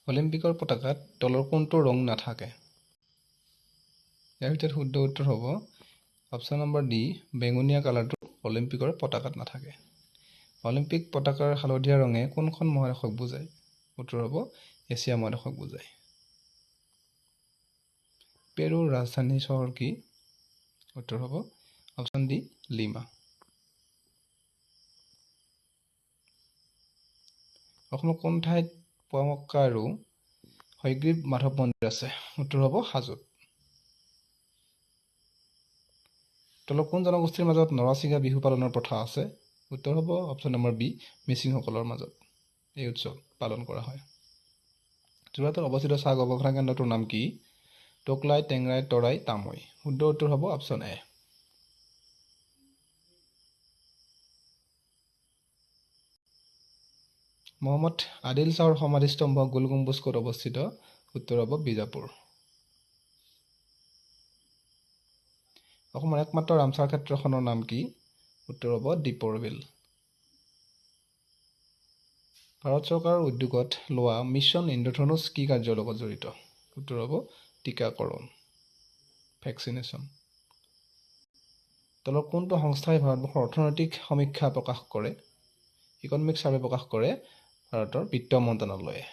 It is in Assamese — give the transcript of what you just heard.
অলিম্পিকৰ পতাকাত তলৰ কোনটো ৰং নাথাকে? ইয়াৰ ভিতৰত শুদ্ধ উত্তৰ হ'ব অপশ্যন নম্বৰ ডি, বেঙুনীয়া কালাৰটো অলিম্পিকৰ পতাকাত নাথাকে। অলিম্পিক পতাকাৰ হালধীয়া ৰঙে কোনখন মহাদেশক বুজায়? উত্তৰ হ'ব এছিয়া মহাদেশক বুজায়। পেৰুৰ ৰাজধানী চহৰ কি? উত্তৰ হ'ব অপশ্যন ডি, লিমা। অসমৰ কোন ঠাইত পোৱামক্কা আৰু হয়গ্ৰীৱ মাধৱ মন্দিৰ আছে? উত্তৰ হ'ব হাজোত। তলৰ কোন জনগোষ্ঠীৰ মাজত নৰাচিগা বিহু পালনৰ প্ৰথা আছে? উত্তৰ হ'ব অপশ্যন নম্বৰ বি, মিচিংসকলৰ মাজত এই উৎসৱ পালন কৰা হয়। যোৰহাটত অৱস্থিত চাহ গৱেষণা কেন্দ্ৰটোৰ নাম কি? টোকলাই, টেংৰাই, তৰাই, তামৈ। শুদ্ধ উত্তৰ হ'ব অপশ্যন এ। মহম্মদ আদিল শ্বাহৰ সমাধিস্তম্ভ গোল গম্বুজ ক'ত অৱস্থিত? উত্তৰ হ'ব বিজাপুৰ। অসমৰ একমাত্ৰ ৰামচাৰ ক্ষেত্ৰখনৰ নাম কি? উত্তৰ হ'ব দীপৰ বিল। ভাৰত চৰকাৰৰ উদ্যোগত লোৱা মিছন ইন্দ্ৰধনুষ কি কাৰ্যৰ লগত জড়িত? উত্তৰ হ'ব টীকাকৰণ, ভেকচিনেশ্যন। তলৰ কোনটো সংস্থাই ভাৰতবৰ্ষৰ অৰ্থনৈতিক সমীক্ষা প্ৰকাশ কৰে? ইকনমিক ছাৰ্ভে প্ৰকাশ কৰে ভাৰতৰ বিত্ত মন্ত্ৰালয়ে।